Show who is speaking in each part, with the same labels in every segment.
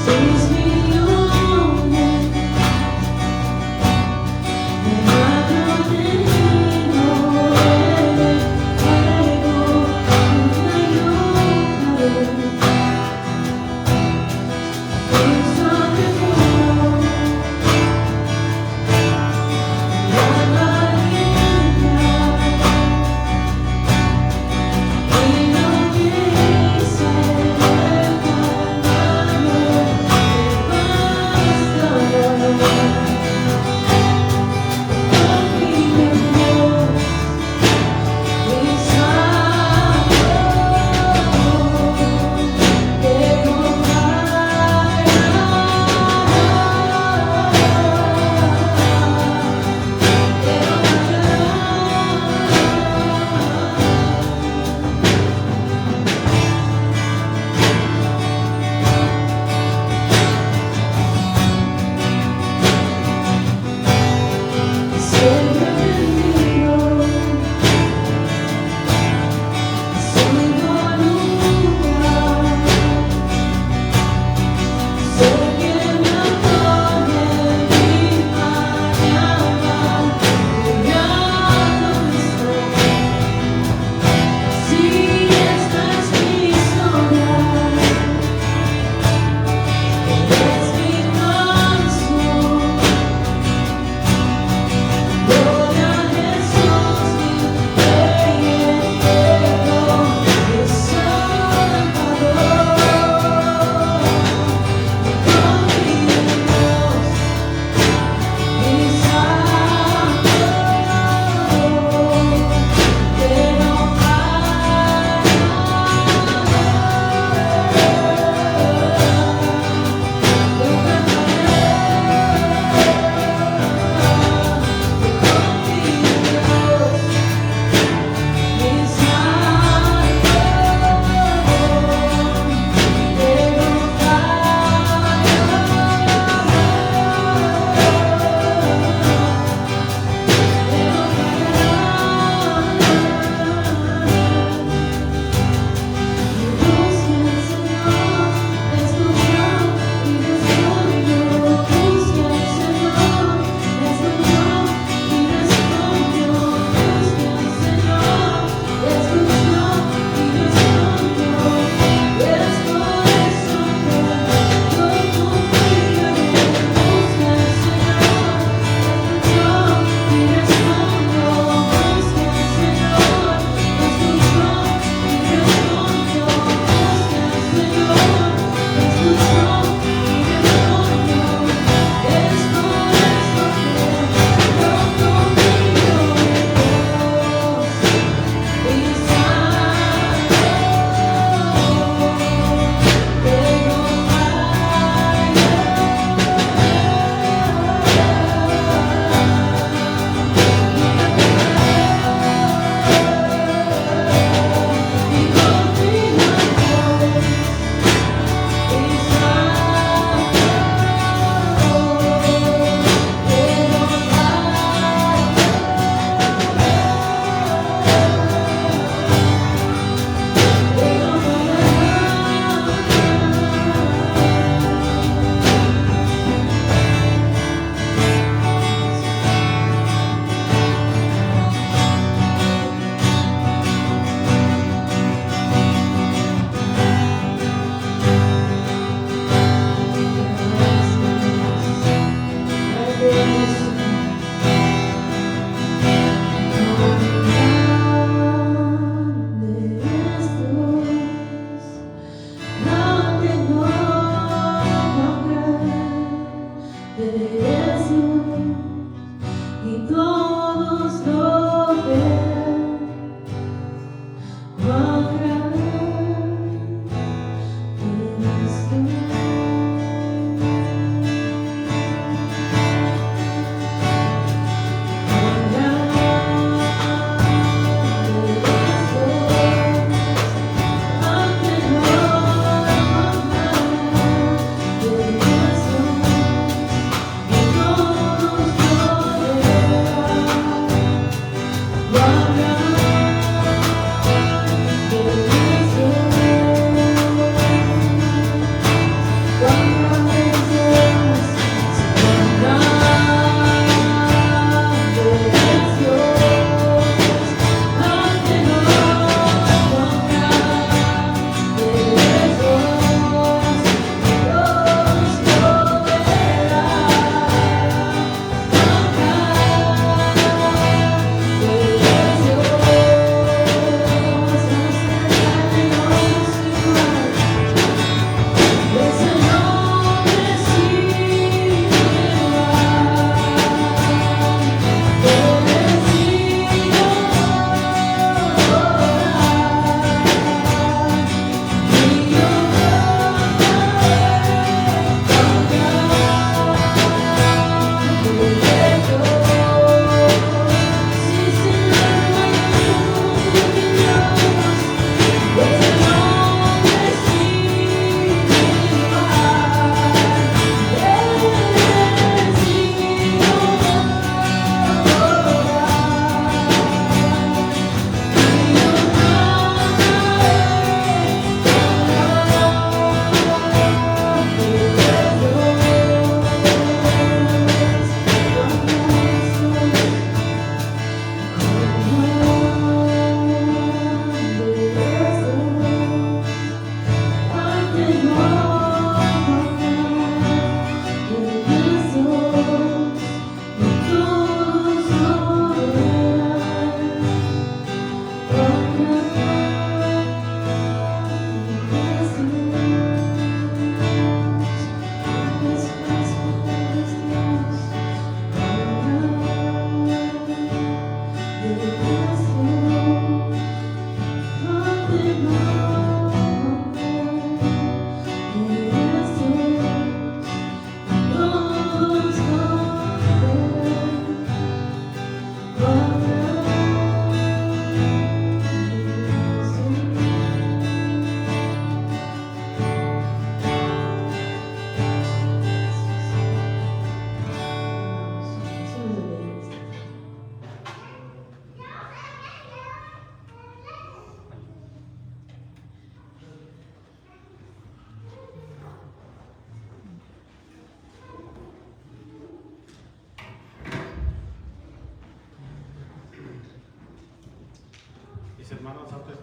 Speaker 1: Sees me only, and I don't anymore.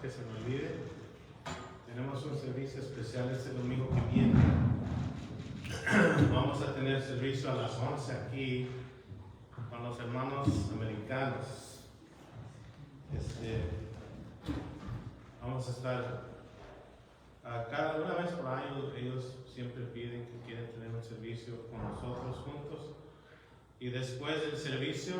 Speaker 2: que se me olvide. Tenemos un servicio especial este domingo que viene. Vamos a tener servicio a las 11 aquí con los hermanos americanos. Vamos a estar cada una vez por año. Ellos siempre piden que quieren tener un servicio con nosotros juntos. Y después del servicio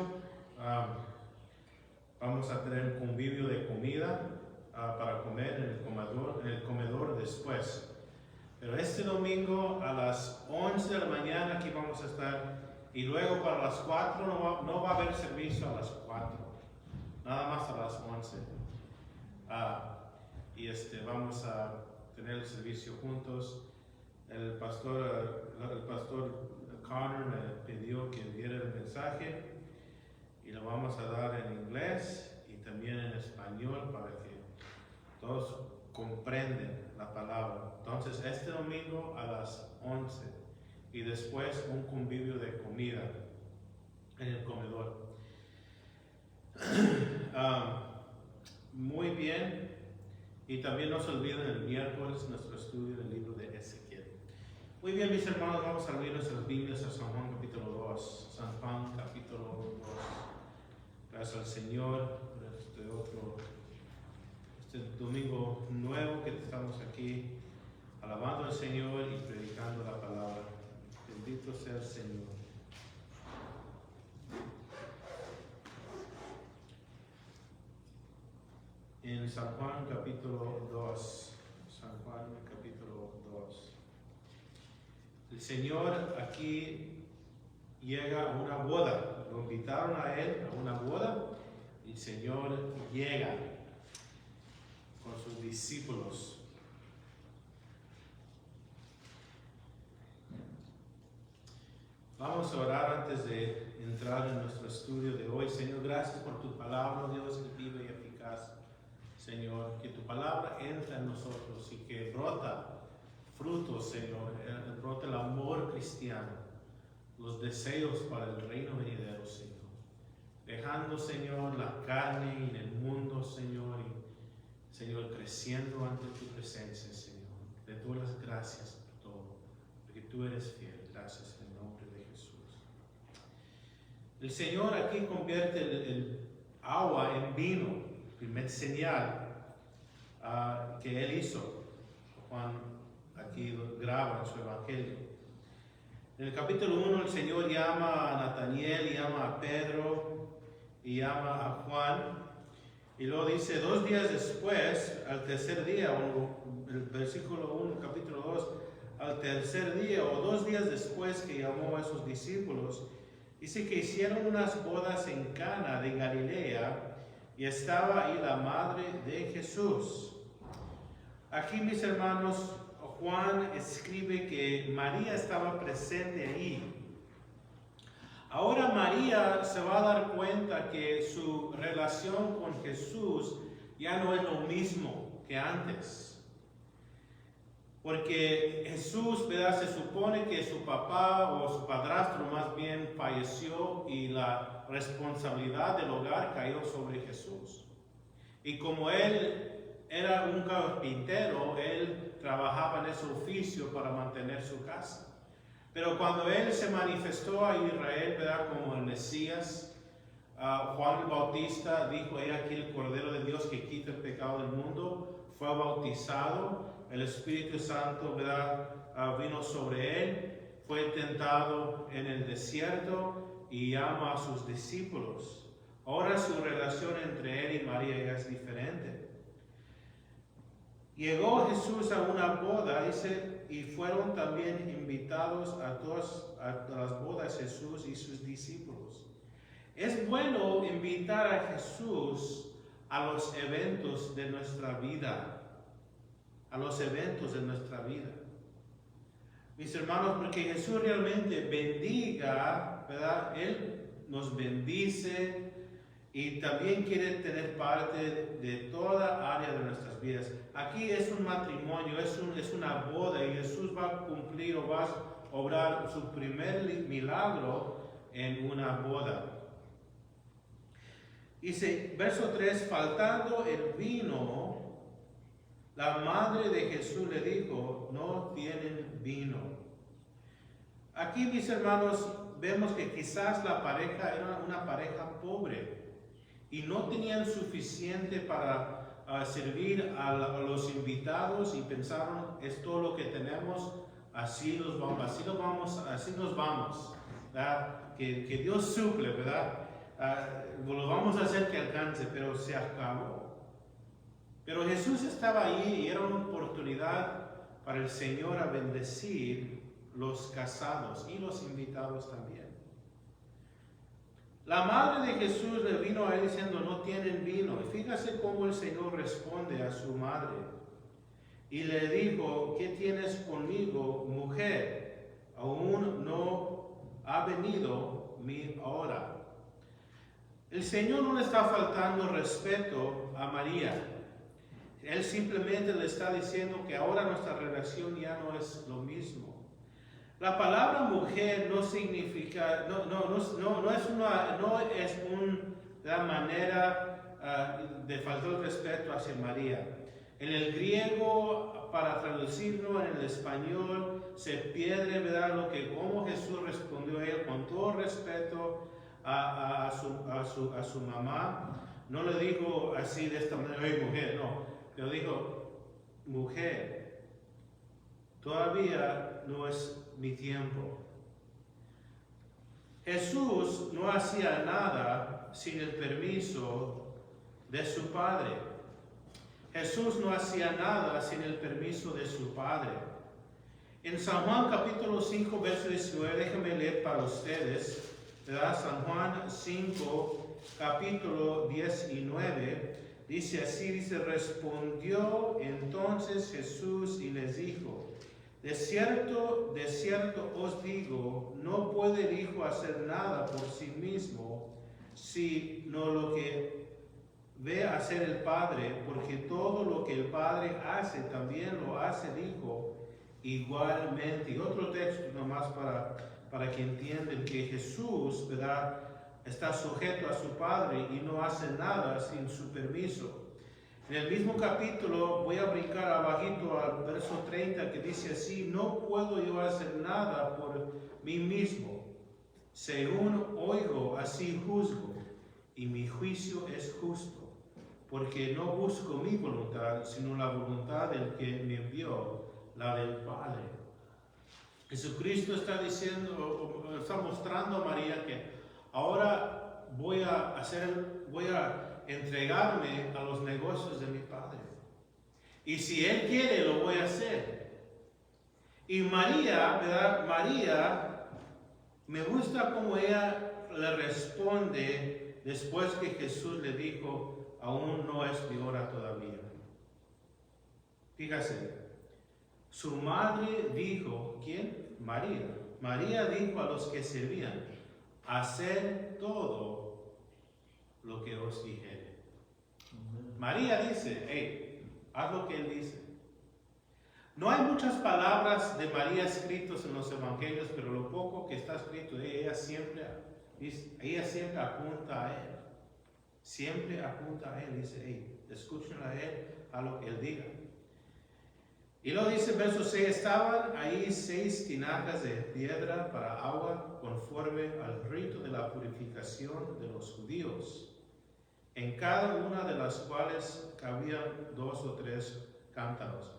Speaker 2: vamos a tener un convivio de comida para comer en el comedor después. Pero este domingo a las 11 de la mañana aquí vamos a estar, y luego para las 4 no va a haber servicio a las 4, nada más a las 11. Vamos a tener el servicio juntos. El pastor Connor me pidió que diera el mensaje y lo vamos a dar en inglés y también en español para que todos comprenden la palabra. Entonces, este domingo a las 11 y después un convivio de comida en el comedor. Muy bien. Y también no se olviden el miércoles nuestro estudio del libro de Ezequiel. Muy bien, mis hermanos, vamos a abrir nuestras Biblias a San Juan capítulo 2. San Juan capítulo 2. Gracias al Señor por este domingo nuevo que estamos aquí alabando al Señor y predicando la palabra. Bendito sea el Señor. En San Juan capítulo 2. San Juan capítulo 2. El Señor aquí llega a una boda. Lo invitaron a él a una boda. Y el Señor llega con sus discípulos. Vamos a orar antes de entrar en nuestro estudio de hoy. Señor, gracias por tu palabra, Dios, que vive y eficaz. Señor, que tu palabra entra en nosotros y que brota frutos, Señor, brota el amor cristiano, los deseos para el reino venidero, Señor. Dejando, Señor, la carne en el mundo, Señor, y, Señor, creciendo ante tu presencia, Señor. Te doy las gracias por todo, porque tú eres fiel. Gracias en el nombre de Jesús. El Señor aquí convierte el agua en vino. Primer señal que él hizo. Juan aquí graba en su evangelio. En el capítulo 1 el Señor llama a Nataniel, llama a Pedro y llama a Juan. Y luego dice, 2 días después, al tercer día, el versículo 1, capítulo 2, al tercer día o 2 días después que llamó a esos discípulos, dice que hicieron unas bodas en Cana de Galilea. Y estaba ahí la madre de Jesús. Aquí, mis hermanos, Juan escribe que María estaba presente ahí. Ahora María se va a dar cuenta que su relación con Jesús ya no es lo mismo que antes. Porque Jesús, ¿verdad? Se supone que su papá o su padrastro más bien falleció y la responsabilidad del hogar cayó sobre Jesús. Y como él era un carpintero, él trabajaba en ese oficio para mantener su casa. Pero cuando él se manifestó a Israel, ¿verdad? Como el Mesías, Juan el Bautista dijo, he aquí el Cordero de Dios que quita el pecado del mundo, fue bautizado. El Espíritu Santo, ¿verdad? Vino sobre él, fue tentado en el desierto y llama a sus discípulos. Ahora su relación entre él y María ya es diferente. Llegó Jesús a una boda, dice, y fueron también invitados a las bodas Jesús y sus discípulos. Es bueno invitar a Jesús a los eventos de nuestra vida. A los eventos de nuestra vida. Mis hermanos, porque Jesús realmente bendiga, ¿verdad? Él nos bendice y también quiere tener parte de toda área de nuestras vidas. Aquí es un matrimonio, es una boda y Jesús va a cumplir o va a obrar su primer milagro en una boda. Dice, verso 3, faltando el vino, La madre de Jesús le dijo, no tienen vino. Aquí, mis hermanos, vemos que quizás la pareja era una pareja pobre y no tenían suficiente para servir a los invitados y pensaron, es todo lo que tenemos, así nos vamos, ¿verdad? Que Dios suple, ¿verdad? Lo vamos a hacer que alcance, pero se acabó. Pero Jesús estaba ahí y era una oportunidad para el Señor a bendecir los casados y los invitados también. La madre de Jesús le vino a él diciendo, no tienen vino. Y fíjese cómo el Señor responde a su madre. Y le dijo, ¿qué tienes conmigo, mujer? Aún no ha venido mi hora. El Señor no le está faltando respeto a María. Él simplemente le está diciendo que ahora nuestra relación ya no es lo mismo. La palabra mujer no significa, no es una manera de faltar el respeto hacia María. En el griego, para traducirlo en el español, se pierde, ¿verdad? Cómo Jesús respondió a él con todo respeto a su mamá. No le dijo así de esta manera, hey, mujer, no. Pero dijo, mujer, todavía no es mi tiempo. Jesús no hacía nada sin el permiso de su Padre. Jesús no hacía nada sin el permiso de su Padre. En San Juan capítulo 5, verso 19, déjenme leer para ustedes, ¿verdad? San Juan 5, capítulo 19, dice así, respondió entonces Jesús y les dijo, de cierto os digo, no puede el Hijo hacer nada por sí mismo, sino lo que ve hacer el Padre, porque todo lo que el Padre hace, también lo hace el Hijo igualmente. Y otro texto nomás para que entiendan que Jesús, ¿verdad?, está sujeto a su Padre y no hace nada sin su permiso. En el mismo capítulo, voy a brincar abajito al verso 30, que dice así, no puedo yo hacer nada por mí mismo. Según oigo, así juzgo, y mi juicio es justo, porque no busco mi voluntad, sino la voluntad del que me envió, la del Padre. Jesucristo está diciendo, está mostrando a María que ahora voy a entregarme a los negocios de mi Padre. Y si Él quiere, lo voy a hacer. Y María, ¿verdad? María, me gusta cómo ella le responde después que Jesús le dijo, aún no es mi hora todavía. Fíjase, su madre dijo, ¿quién? María. María dijo a los que servían, hacer todo lo que os dijere. María dice, hey, haz lo que Él dice. No hay muchas palabras de María escritas en los evangelios, pero lo poco que está escrito, ella siempre apunta a Él. Siempre apunta a Él, dice, hey, escuchen a Él, a lo que Él diga. Y luego dice, verso 6, estaban ahí 6 tinajas de piedra para agua, conforme al rito de la purificación de los judíos, en cada una de las cuales cabían 2 o 3 cántaros.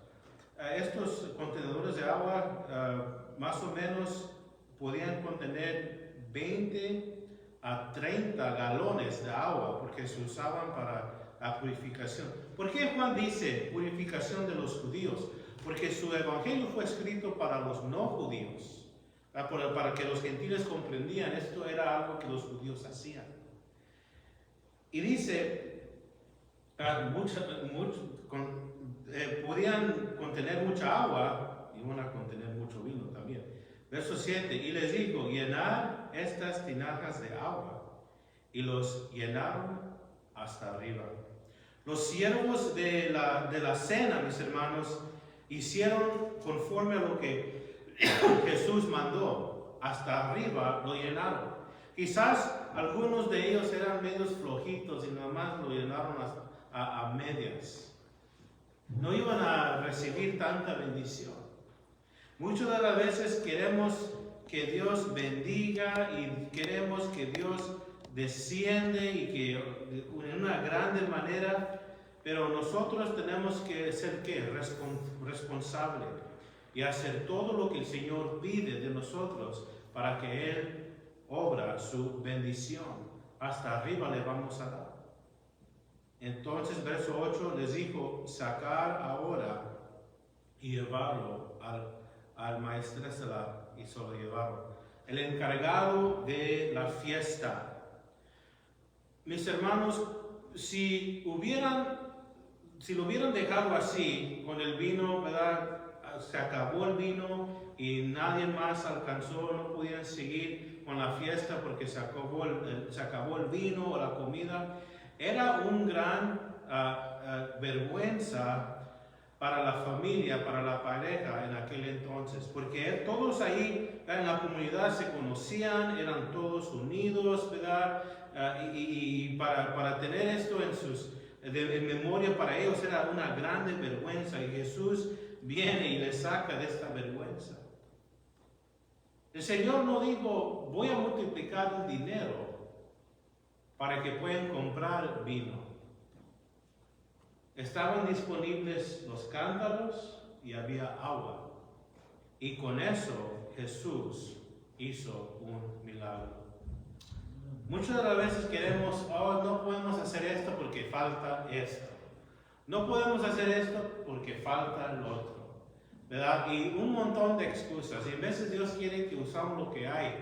Speaker 2: Estos contenedores de agua más o menos podían contener 20 a 30 galones de agua, porque se usaban para la purificación. ¿Por qué Juan dice purificación de los judíos? Porque su evangelio fue escrito para los no judíos, para que los gentiles comprendían, esto era algo que los judíos hacían. Y dice, podían contener mucha agua y van a contener mucho vino también. Verso 7, y les dijo, llenad estas tinajas de agua, y los llenaron hasta arriba. Los siervos de la cena, mis hermanos, hicieron conforme a lo que Jesús mandó, hasta arriba lo llenaron. Quizás algunos de ellos eran medios flojitos y nada más lo llenaron a medias. no iban a recibir tanta bendición. Muchas de las veces queremos que Dios bendiga y queremos que Dios desciende y que en una grande manera, pero nosotros tenemos que ser ¿qué? Responsable y hacer todo lo que el Señor pide de nosotros para que Él obra su bendición. Hasta arriba le vamos a dar. Entonces, verso 8 les dijo, sacar ahora y llevarlo al maestresala y solo llevarlo. El encargado de la fiesta. Mis hermanos, si lo hubieran dejado así, con el vino, ¿verdad? Se acabó el vino y nadie más alcanzó, no pudieran seguir con la fiesta porque se acabó el vino o la comida. Era un gran vergüenza para la familia, para la pareja en aquel entonces, porque todos ahí en la comunidad se conocían, eran todos unidos, ¿verdad? Y para tener esto en memoria para ellos era una grande vergüenza, y Jesús viene y les saca de esta vergüenza. El Señor no dijo, voy a multiplicar el dinero para que puedan comprar vino. Estaban disponibles los cántaros y había agua. Y con eso Jesús hizo un milagro. Muchas de las veces queremos, no podemos hacer esto porque falta esto. No podemos hacer esto porque falta lo otro. ¿Verdad? Y un montón de excusas. Y a veces Dios quiere que usamos lo que hay.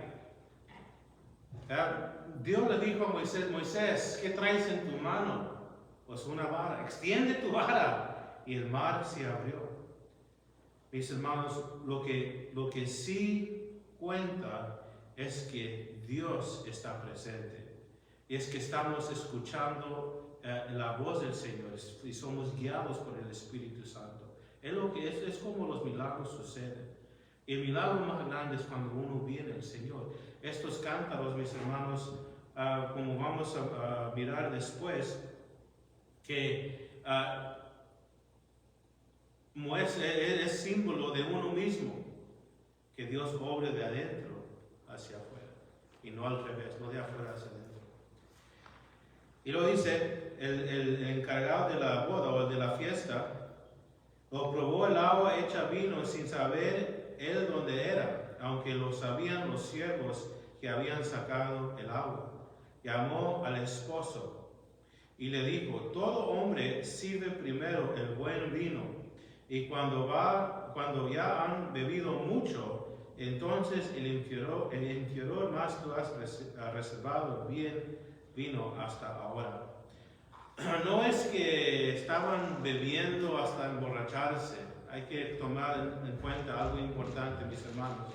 Speaker 2: ¿Verdad? Dios le dijo a Moisés, Moisés, ¿qué traes en tu mano? Pues una vara. Extiende tu vara. Y el mar se abrió. Mis hermanos, lo que sí cuenta es que Dios está presente. Y es que estamos escuchando la voz del Señor y somos guiados por el Espíritu Santo. Es como los milagros suceden. Y el milagro más grande es cuando uno viene al Señor. Estos cántaros, mis hermanos, como vamos a mirar después, que es símbolo de uno mismo, que Dios obre de adentro hacia afuera, y no al revés, no de afuera hacia adentro. Y lo dice, el encargado de la boda o de la fiesta, lo probó el agua hecha vino sin saber él dónde era, aunque lo sabían los siervos que habían sacado el agua. Llamó al esposo y le dijo, todo hombre sirve primero el buen vino, y cuando ya han bebido mucho, entonces el inferior más tú has reservado bien vino hasta ahora. No es que estaban bebiendo hasta emborracharse. Hay que tomar en cuenta algo importante, mis hermanos.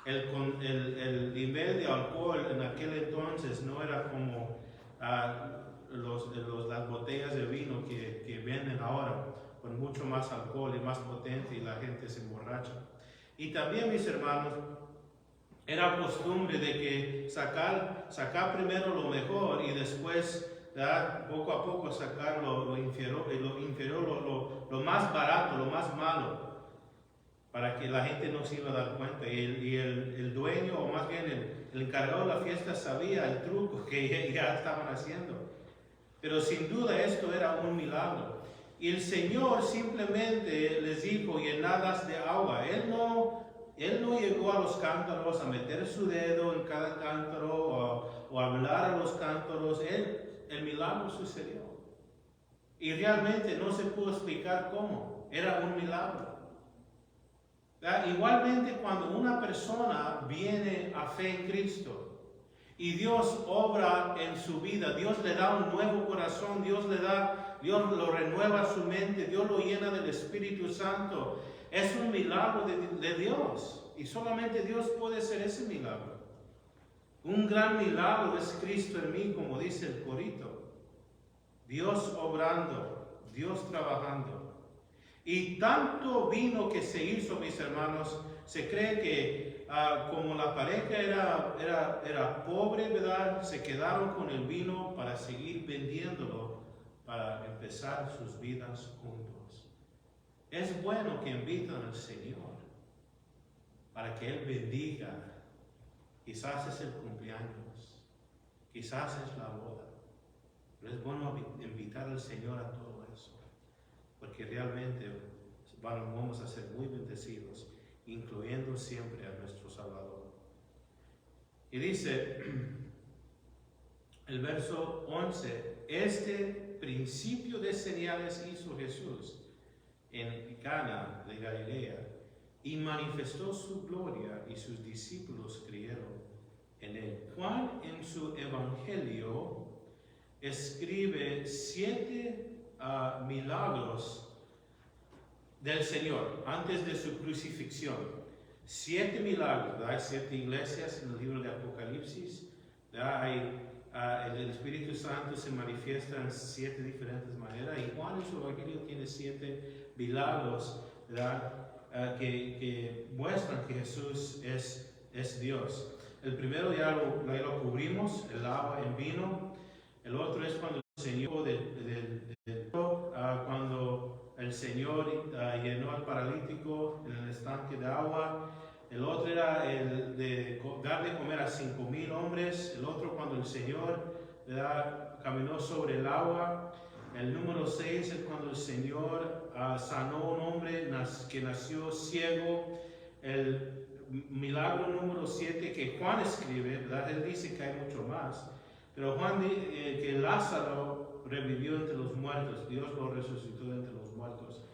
Speaker 2: El nivel de alcohol en aquel entonces no era como las botellas de vino que venden ahora, con mucho más alcohol y más potente, y la gente se emborracha. Y también, mis hermanos, era costumbre de que sacar primero lo mejor y después, ¿verdad?, poco a poco sacar lo inferior, lo más barato, lo más malo, para que la gente no se iba a dar cuenta. Y el dueño, o más bien el encargado de la fiesta, sabía el truco que ya estaban haciendo. Pero sin duda esto era un milagro. Y el Señor simplemente les dijo, llenadas de agua. Él no llegó a los cántaros a meter su dedo en cada cántaro o hablar a los cántaros. El milagro sucedió. Y realmente no se pudo explicar cómo. Era un milagro. Igualmente, cuando una persona viene a fe en Cristo y Dios obra en su vida, Dios le da un nuevo corazón, Dios lo renueva su mente, Dios lo llena del Espíritu Santo. Es un milagro de Dios, y solamente Dios puede hacer ese milagro. Un gran milagro es Cristo en mí, como dice el corito. Dios obrando, Dios trabajando. Y tanto vino que se hizo, mis hermanos, se cree que como la pareja era pobre, ¿verdad?, se quedaron con el vino para seguir vendiéndolo, para empezar sus vidas juntos. Es bueno que invitan al Señor para que Él bendiga. Quizás es el cumpleaños, quizás es la boda. Pero es bueno invitar al Señor a todo eso, porque realmente vamos a ser muy bendecidos, incluyendo siempre a nuestro Salvador. Y dice el verso 11, este principio de señales hizo Jesús en Cana de Galilea y manifestó su gloria y sus discípulos creyeron en él. Juan en su evangelio escribe 7 milagros del Señor antes de su crucifixión. 7 milagros. Hay 7 iglesias en el libro de Apocalipsis. El Espíritu Santo se manifiesta en 7 diferentes maneras. Y Juan en su evangelio tiene 7 milagros, que muestran que Jesús es Dios. El primero ya lo cubrimos, el agua en vino. El otro es cuando el Señor cuando el Señor llenó al paralítico en el estanque de agua. El otro era el de dar de comer a 5,000 hombres. El otro cuando el Señor caminó sobre el agua. El número 6 es cuando el Señor sanó a un hombre que nació ciego. El milagro número 7 que Juan escribe, ¿verdad? Él dice que hay mucho más. Pero Juan dice que Lázaro revivió entre los muertos. Dios lo resucitó entre los muertos.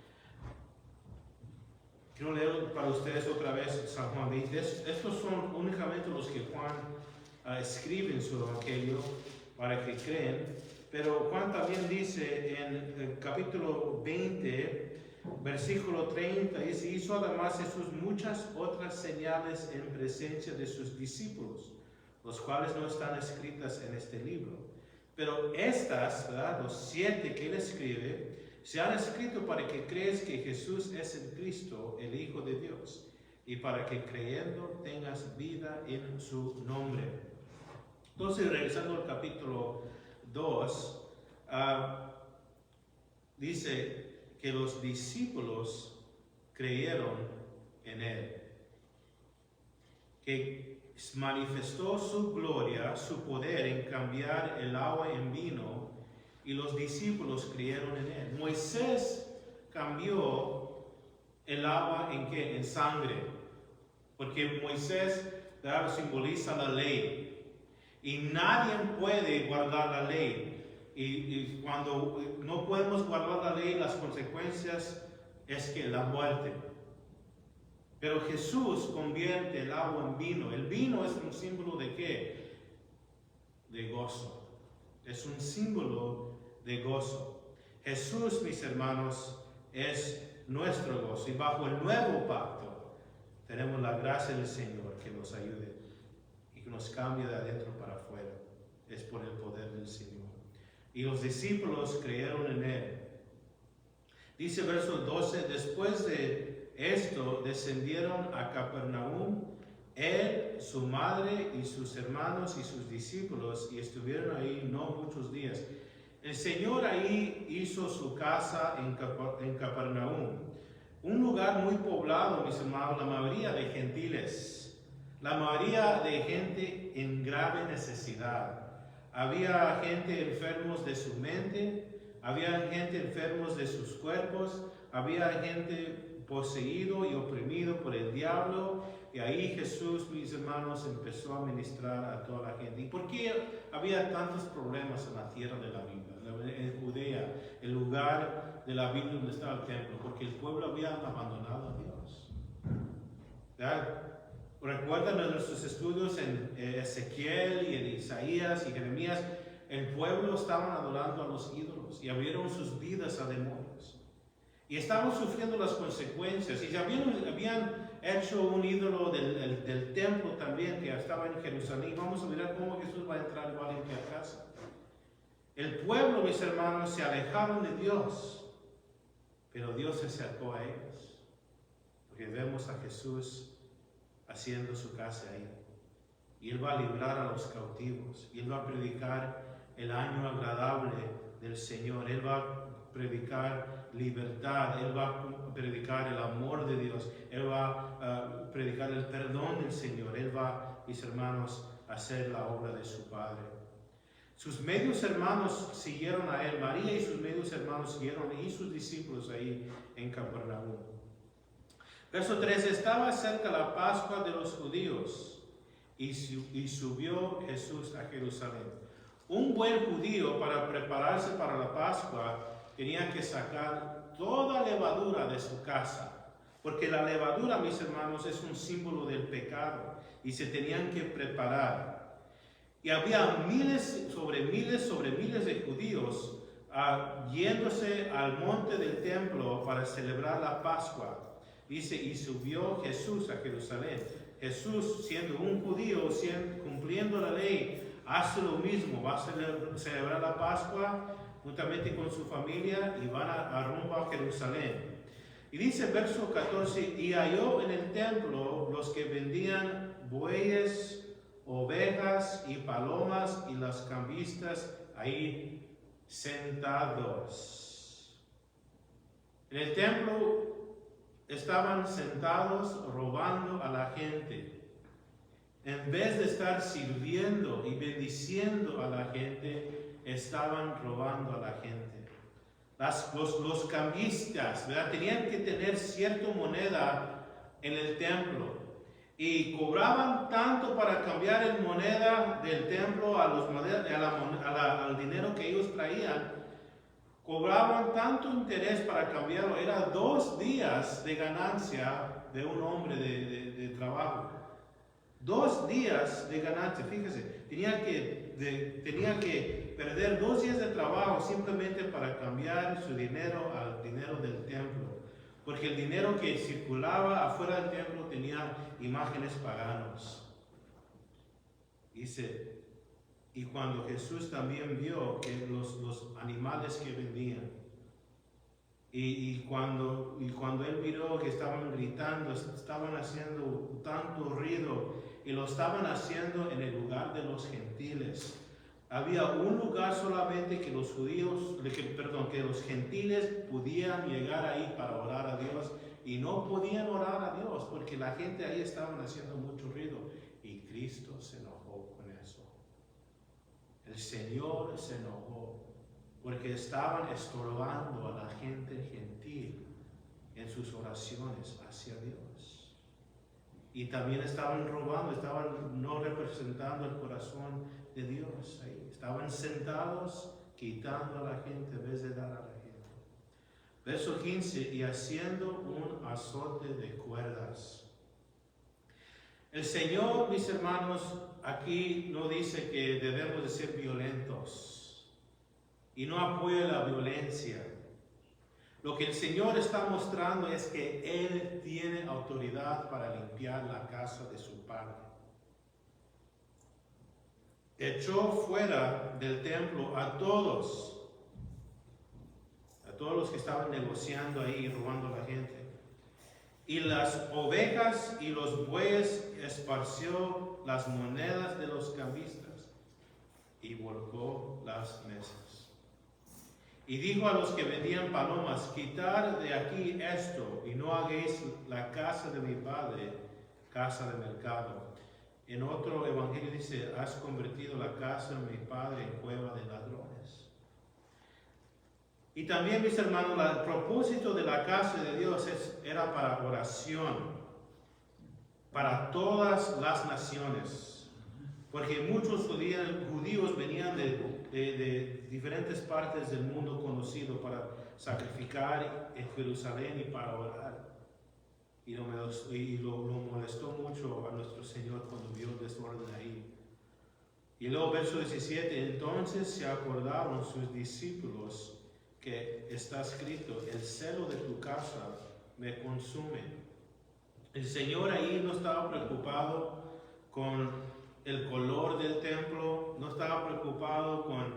Speaker 2: Quiero leer para ustedes otra vez San Juan 20. Estos son únicamente los que Juan escribe en su evangelio para que creen. Pero Juan también dice en el capítulo 20, versículo 30, dice, hizo además Jesús muchas otras señales en presencia de sus discípulos, los cuales no están escritas en este libro. Pero estas, ¿verdad?, los 7 que él escribe, se han escrito para que creas que Jesús es el Cristo, el Hijo de Dios, y para que creyendo tengas vida en su nombre. Entonces, regresando al capítulo 2, dice que los discípulos creyeron en él, que manifestó su gloria, su poder en cambiar el agua en vino, y los discípulos creyeron en él. Moisés cambió el agua en ¿qué? En sangre, porque Moisés simboliza la ley, y nadie puede guardar la ley. Y cuando no podemos guardar la ley, las consecuencias es que la muerte. Pero Jesús convierte el agua en vino. El vino es un símbolo de ¿qué? De gozo. Es un símbolo de gozo. Jesús, mis hermanos, es nuestro gozo. Y bajo el nuevo pacto tenemos la gracia del Señor que nos ayude y que nos cambie de adentro para afuera. Es por el poder del Señor. Y los discípulos creyeron en él. Dice verso 12, después de esto descendieron a Capernaum, él, su madre y sus hermanos y sus discípulos, y estuvieron ahí no muchos días. El Señor ahí hizo su casa en Capernaum, un lugar muy poblado, mis hermanos, la mayoría de gentiles, la mayoría de gente en grave necesidad. Había gente enfermos de su mente, había gente enfermos de sus cuerpos, había gente poseído y oprimido por el diablo, y ahí Jesús, mis hermanos, empezó a ministrar a toda la gente. ¿Y por qué había tantos problemas en la tierra de la Biblia, en Judea, el lugar de la Biblia donde estaba el templo? Porque el pueblo había abandonado a Dios. ¿Verdad? Recuerdan en nuestros estudios en Ezequiel y en Isaías y Jeremías, el pueblo estaban adorando a los ídolos y abrieron sus vidas a demonios. Y estaban sufriendo las consecuencias. Y habían hecho un ídolo del templo también que estaba en Jerusalén. Vamos a mirar cómo Jesús va a entrar igual en cada casa. El pueblo, mis hermanos, se alejaron de Dios, pero Dios se acercó a ellos. Porque vemos a Jesús haciendo su casa ahí. Y Él va a librar a los cautivos. Y Él va a predicar el año agradable del Señor. Él va a predicar libertad, Él va a predicar el amor de Dios, Él va a predicar el perdón del Señor, Él va, mis hermanos, a hacer la obra de su Padre. Sus medios hermanos siguieron a Él, María y sus medios hermanos siguieron y sus discípulos ahí en Capernaum. Verso 3, estaba cerca la Pascua de los judíos y subió Jesús a Jerusalén. Un buen judío, para prepararse para la Pascua, tenía que sacar toda levadura de su casa, porque la levadura, mis hermanos, es un símbolo del pecado y se tenían que preparar. Y había miles sobre miles de judíos yéndose al monte del templo para celebrar la Pascua. Dice, y subió Jesús a Jerusalén. Jesús, siendo un judío, cumpliendo la ley, hace lo mismo, va a celebrar la Pascua juntamente con su familia y van a rumbo a Jerusalén. Y dice verso 14, y halló en el templo los que vendían bueyes, ovejas y palomas y las cambistas ahí sentados. En el templo estaban sentados robando a la gente. En vez de estar sirviendo y bendiciendo a la gente, estaban robando a la gente. Los cambistas, ¿verdad?, tenían que tener cierta moneda en el templo y cobraban tanto para cambiar en moneda del templo al dinero que ellos traían. Cobraban tanto interés para cambiarlo, era 2 días de ganancia de un hombre de trabajo. 2 días de ganancia, fíjese, tenía que perder 2 días de trabajo simplemente para cambiar su dinero al dinero del templo. Porque el dinero que circulaba afuera del templo tenía imágenes paganos. Dice, y cuando Jesús también vio que los animales que vendían, y cuando él miró que estaban gritando, estaban haciendo tanto ruido, y lo estaban haciendo en el lugar de los gentiles. Había un lugar solamente que los gentiles podían llegar ahí para orar a Dios, y no podían orar a Dios porque la gente ahí estaban haciendo mucho ruido, y Cristo se enojó con eso. El Señor se enojó porque estaban estorbando a la gente gentil en sus oraciones hacia Dios. Y también estaban robando, estaban no representando el corazón de Dios ahí. Estaban sentados quitando a la gente en vez de dar a la gente. Verso 15, y haciendo un azote de cuerdas. El Señor, mis hermanos, aquí no dice que debemos de ser violentos y no apoya la violencia. Lo que el Señor está mostrando es que Él tiene autoridad para limpiar la casa de su Padre. Echó fuera del templo a todos los que estaban negociando ahí y robando a la gente. Y las ovejas y los bueyes esparció las monedas de los cambistas y volcó las mesas. Y dijo a los que vendían palomas, quitad de aquí esto y no hagáis la casa de mi Padre casa de mercado. En otro evangelio dice, has convertido la casa de mi Padre en cueva de ladrones. Y también, mis hermanos, el propósito de la casa de Dios era para oración, para todas las naciones. Porque muchos judíos venían de diferentes partes del mundo conocido para sacrificar en Jerusalén y para orar. Y lo molestó mucho a nuestro Señor cuando vio el desorden ahí. Y luego verso 17, entonces se acordaron sus discípulos que está escrito, el celo de tu casa me consume. El Señor ahí no estaba preocupado con el color del templo, no estaba preocupado con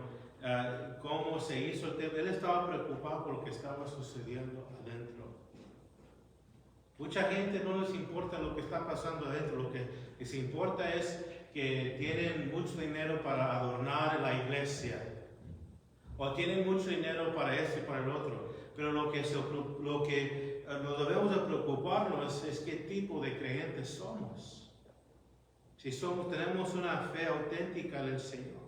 Speaker 2: cómo se hizo el templo, Él estaba preocupado por lo que estaba sucediendo adentro. Mucha gente no les importa lo que está pasando adentro, lo que les importa es que tienen mucho dinero para adornar la iglesia, o tienen mucho dinero para esto y para el otro. Pero lo que nos debemos de preocuparnos es qué tipo de creyentes somos. Si tenemos una fe auténtica del Señor.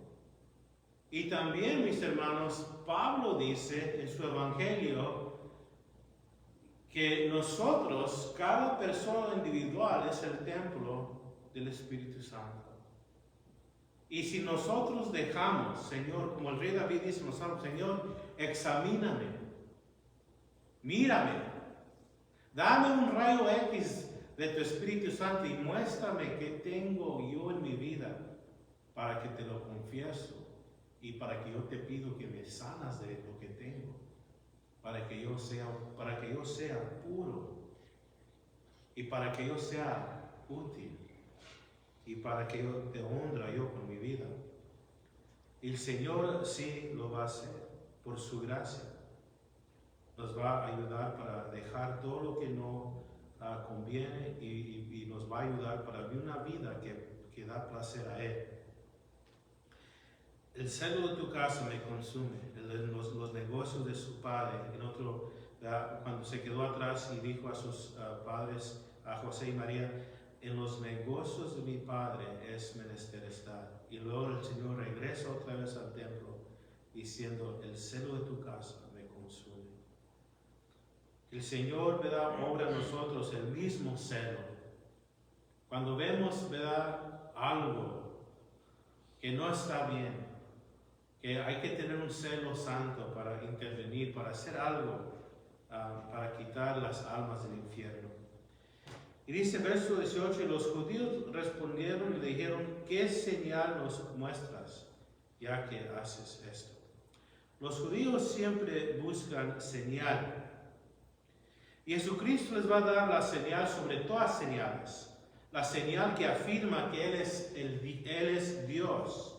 Speaker 2: Y también, mis hermanos, Pablo dice en su evangelio que nosotros, cada persona individual, es el templo del Espíritu Santo. Y si nosotros dejamos, Señor, como el rey David dice en los Salmos, Señor, examíname, mírame, dame un rayo X de tu Espíritu Santo y muéstrame qué tengo yo en mi vida para que te lo confieso y para que yo te pido que me sanas de lo que tengo, para que yo sea puro y para que yo sea útil y para que yo te honre yo con mi vida. Y el Señor sí lo va a hacer por su gracia. Nos va a ayudar para dejar todo lo que no conviene y nos va a ayudar para vivir una vida que da placer a Él. El celo de tu casa me consume, los negocios de su padre. Cuando se quedó atrás y dijo a sus padres, a José y María, en los negocios de mi padre es menester estar. Y luego el Señor regresa otra vez al templo diciendo, el celo de tu casa me consume. El Señor, ¿verdad?, obra en nosotros el mismo celo. Cuando vemos, ¿verdad?, algo que no está bien, que hay que tener un celo santo para intervenir, para hacer algo, para quitar las almas del infierno. Y dice verso 18, y los judíos respondieron y le dijeron, ¿qué señal nos muestras ya que haces esto? Los judíos siempre buscan señal. Y Jesucristo les va a dar la señal sobre todas señales. La señal que afirma que Él es Dios,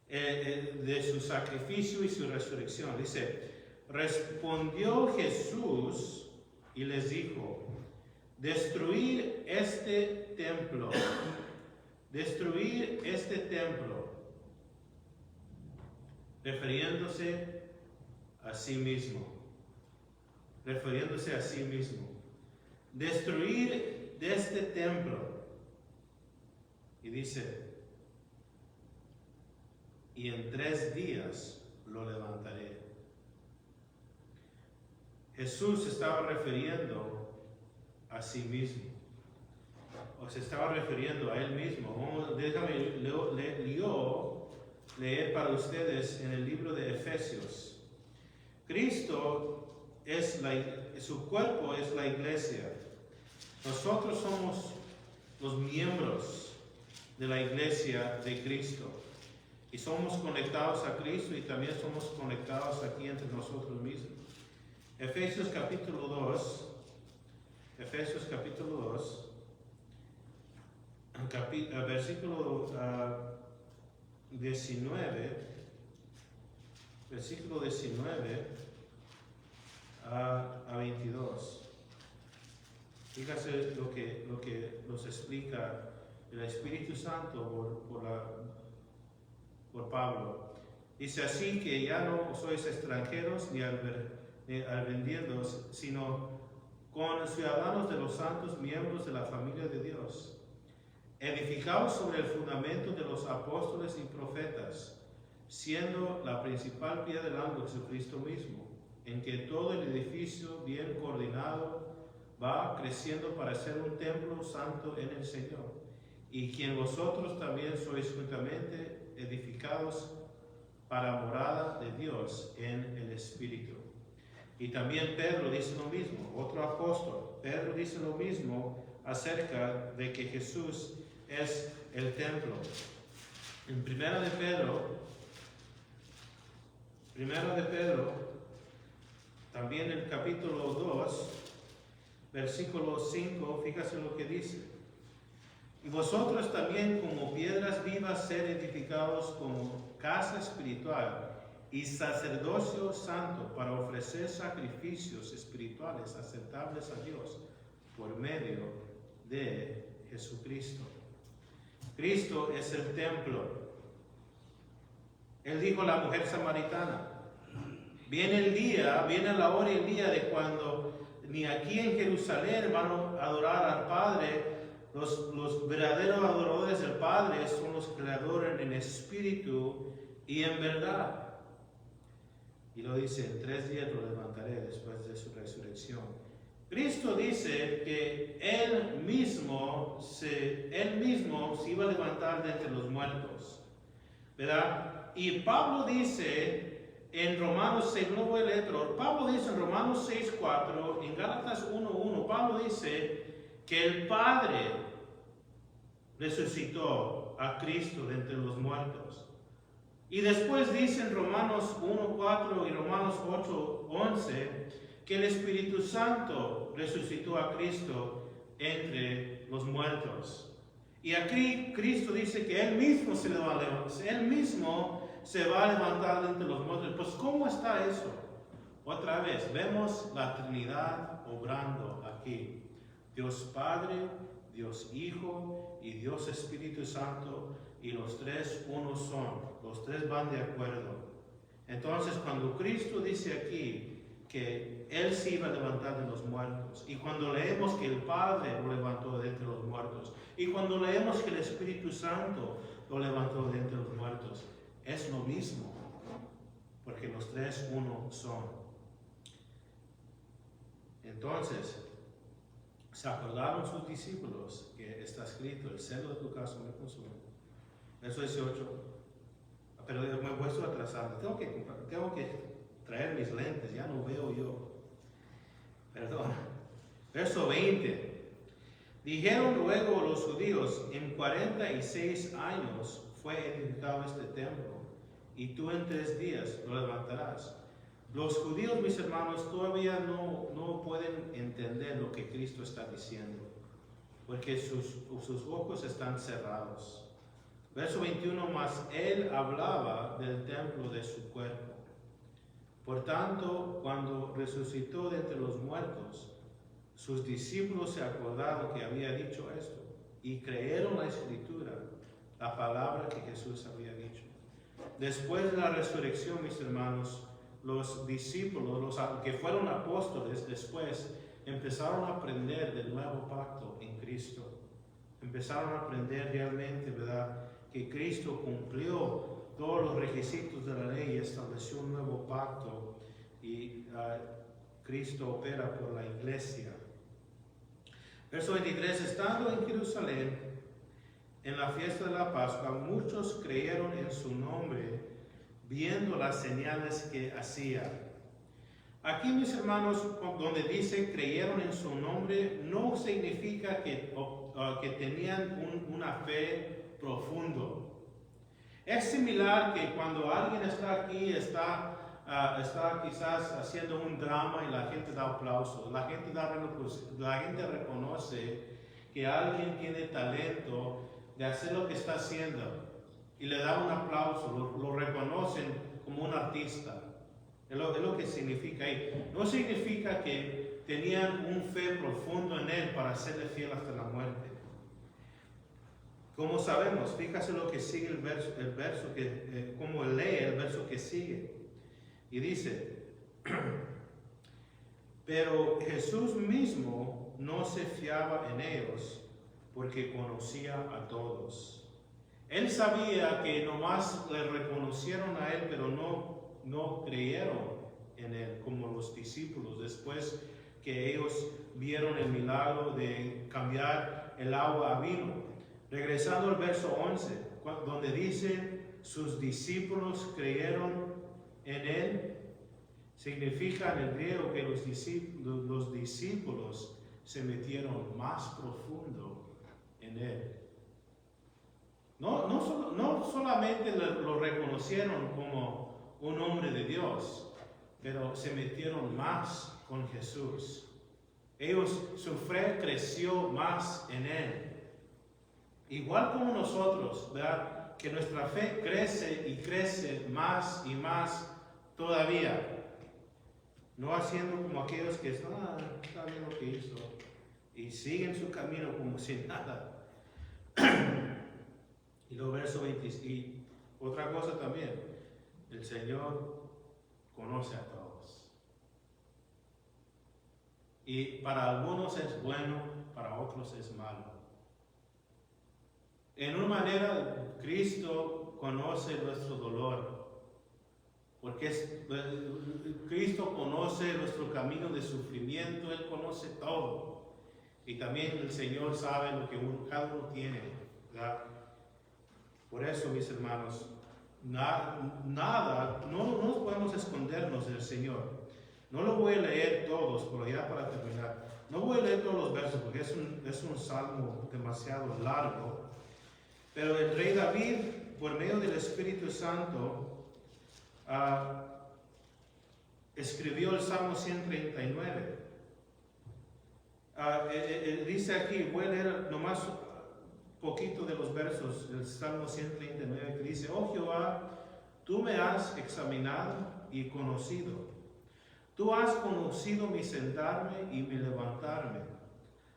Speaker 2: de su sacrificio y su resurrección. Dice, respondió Jesús y les dijo, destruir este templo, refiriéndose a sí mismo, destruir de este templo, y dice, y en 3 días lo levantaré. Jesús se estaba refiriendo a sí mismo, o se estaba refiriendo a Él mismo. Déjame leer para ustedes en el libro de Efesios. Cristo su cuerpo es la iglesia. Nosotros somos los miembros de la iglesia de Cristo. Y somos conectados a Cristo y también somos conectados aquí entre nosotros mismos. Efesios capítulo 2, versículo 19 a 22. Fíjate lo que nos explica el Espíritu Santo por Pablo. Dice, así que ya no sois extranjeros ni alvendidos, sino conciudadanos de los santos, miembros de la familia de Dios, edificados sobre el fundamento de los apóstoles y profetas, siendo la principal piedra del ángulo Jesucristo mismo, en que todo el edificio bien coordinado va creciendo para ser un templo santo en el Señor, y quien vosotros también sois juntamente edificados para morada de Dios en el Espíritu. Y también Pedro dice lo mismo, otro apóstol. Pedro dice lo mismo acerca de que Jesús es el templo. En Primera de Pedro, también en el capítulo 2, versículo 5, fíjate lo que dice. Y vosotros también como piedras vivas ser edificados como casa espiritual y sacerdocio santo para ofrecer sacrificios espirituales aceptables a Dios por medio de Jesucristo. Cristo es el templo. Él dijo a la mujer samaritana, Viene el día, viene la hora y el día de cuando ni aquí en Jerusalén van a adorar al Padre. Los verdaderos adoradores del Padre son los que le adoran en espíritu y en verdad. Y lo dice, en 3 días lo levantaré después de su resurrección. Cristo dice que Él mismo se iba a levantar de entre los muertos, ¿verdad? Y Pablo dice en Romanos 6, no voy a leer, pero Pablo dice en Romanos 6:4, en Gálatas 1:1, Pablo dice que el Padre resucitó a Cristo de entre los muertos. Y después dice en Romanos 1:4 y Romanos 8:11 que el Espíritu Santo resucitó a Cristo entre los muertos. Y aquí Cristo dice que Él mismo se va a levantar de entre los muertos. Pues ¿cómo está eso? Otra vez, vemos la Trinidad obrando aquí. Dios Padre, Dios Hijo y Dios Espíritu Santo, y los tres uno son, los tres van de acuerdo. Entonces cuando Cristo dice aquí que Él se iba a levantar de los muertos, y cuando leemos que el Padre lo levantó de entre los muertos, y cuando leemos que el Espíritu Santo lo levantó de entre los muertos, es lo mismo, porque los tres uno son. Entonces, se acordaron sus discípulos que está escrito, el celo de tu casa me consume. Verso 18. Pero me he puesto atrasado. Tengo que traer mis lentes, ya no veo yo. Perdón. Verso 20. Dijeron luego los judíos, en 46 años fue edificado este templo, y tú en 3 días lo levantarás. Los judíos, mis hermanos, todavía no pueden entender lo que Cristo está diciendo, porque sus ojos están cerrados. Verso 21, mas Él hablaba del templo de su cuerpo. Por tanto, cuando resucitó de entre los muertos, sus discípulos se acordaron que había dicho esto, y creyeron la Escritura, la palabra que Jesús había dicho. Después de la resurrección, mis hermanos, los discípulos, los que fueron apóstoles después, empezaron a aprender del nuevo pacto en Cristo. Empezaron a aprender realmente, ¿verdad?, que Cristo cumplió todos los requisitos de la ley y estableció un nuevo pacto, y Cristo opera por la iglesia. Verso 23, estando en Jerusalén, en la fiesta de la Pascua, muchos creyeron en su nombre, viendo las señales que hacía. Aquí, mis hermanos, donde dice creyeron en su nombre, no significa que tenían una fe profundo. Es similar que cuando alguien está aquí, está quizás haciendo un drama y la gente da aplausos, la gente reconoce que alguien tiene talento de hacer lo que está haciendo y le da un aplauso, lo reconocen como un artista. Es lo que significa ahí. No significa que tenían un fe profundo en Él para serle fiel hasta la muerte. Como sabemos, fíjate lo que sigue el verso que, como lee el verso que sigue. Y dice, pero Jesús mismo no se fiaba en ellos, porque conocía a todos. Él sabía que nomás le reconocieron a Él, pero no creyeron en Él, como los discípulos, después que ellos vieron el milagro de cambiar el agua a vino. Regresando al verso 11, donde dice, sus discípulos creyeron en Él, significa en el griego que los discípulos se metieron más profundo en Él. No solamente lo reconocieron como un hombre de Dios, pero se metieron más con Jesús. Su fe creció más en Él. Igual como nosotros, ¿verdad?, que nuestra fe crece y crece más y más todavía. No haciendo como aquellos que está bien lo que hizo, y siguen su camino como si nada. Y luego verso 20, y otra cosa también, el Señor conoce a todos. Y para algunos es bueno, para otros es malo. En una manera, Cristo conoce nuestro dolor. Porque Cristo conoce nuestro camino de sufrimiento, Él conoce todo. Y también el Señor sabe lo que cada uno tiene, ¿verdad? Por eso, mis hermanos, no nos podemos escondernos del Señor. No lo voy a leer todos, pero ya para terminar. No voy a leer todos los versos porque es un salmo demasiado largo. Pero el rey David, por medio del Espíritu Santo, escribió el Salmo 139. Dice aquí, voy a leer nomás poquito de los versos del Salmo 139 que dice: Oh Jehová, tú me has examinado y conocido. Tú has conocido mi sentarme y mi levantarme.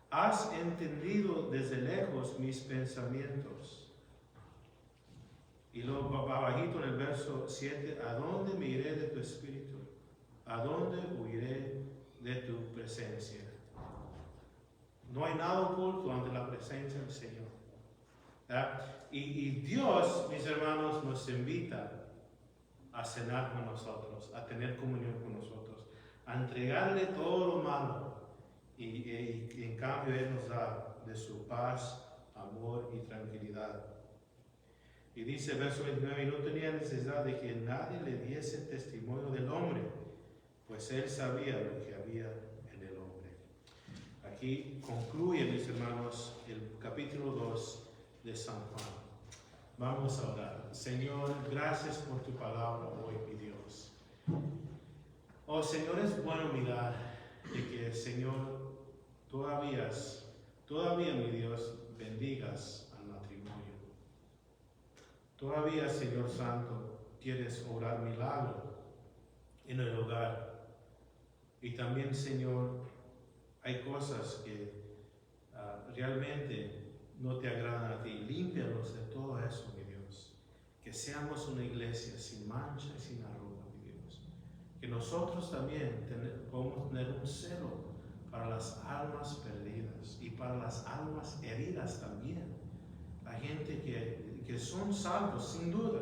Speaker 2: Has entendido desde lejos mis pensamientos. Y luego abajito en el verso 7, ¿a dónde me iré de tu espíritu? ¿A dónde huiré de tu presencia? No hay nada oculto ante la presencia del Señor. Y Dios, mis hermanos, nos invita a cenar con nosotros, a tener comunión con nosotros, a entregarle todo lo malo. Y en cambio Él nos da de su paz, amor y tranquilidad. Y dice verso 29, y no tenía necesidad de que nadie le diese testimonio del hombre, pues Él sabía lo que había en el hombre. Aquí concluye, mis hermanos, el capítulo 2 de San Juan. Vamos a orar. Señor, gracias por tu palabra hoy, mi Dios. Oh Señor, es bueno mirar de que, Señor, todavía, mi Dios, bendigas al matrimonio. Todavía, Señor Santo, quieres obrar milagro en el hogar. Y también, Señor, hay cosas que realmente no te agradan a ti. Límpianos de todo eso, mi Dios. Que seamos una iglesia sin mancha y sin arruga, mi Dios. Que nosotros también podamos tener un celo para las almas perdidas y para las almas heridas también. La gente que son salvos, sin duda,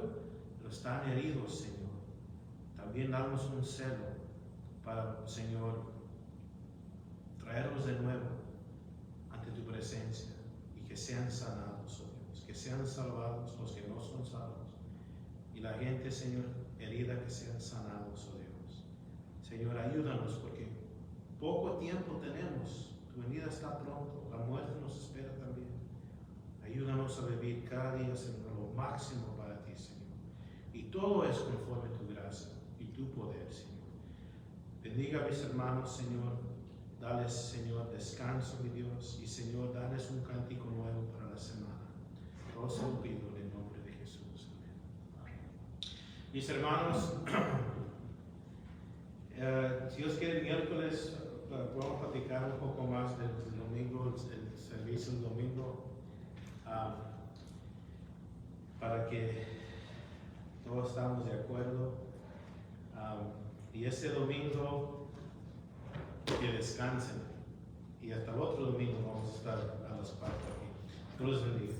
Speaker 2: pero están heridos, Señor. También damos un celo para, Señor, traerlos de nuevo ante tu presencia y que sean sanados, oh Dios, que sean salvados los que no son salvos. Y la gente, Señor, herida, que sean sanados, oh Dios. Señor, ayúdanos porque poco tiempo tenemos. Tu venida está pronto. La muerte nos espera también. Ayúdanos a vivir cada día, Señor, lo máximo para ti, Señor. Y todo es conforme a tu gracia y tu poder, Señor. Bendiga a mis hermanos, Señor. Dales, Señor, descanso, mi Dios. Y, Señor, dales un cántico nuevo para la semana. Todo se lo pido en el nombre de Jesús. Amén. Mis hermanos, si Dios quiere, el miércoles podemos platicar un poco más del domingo, el servicio del domingo. Para que todos estamos de acuerdo. Y ese domingo que descansen. Y hasta el otro domingo vamos a estar a las 4 aquí. Dios los bendiga.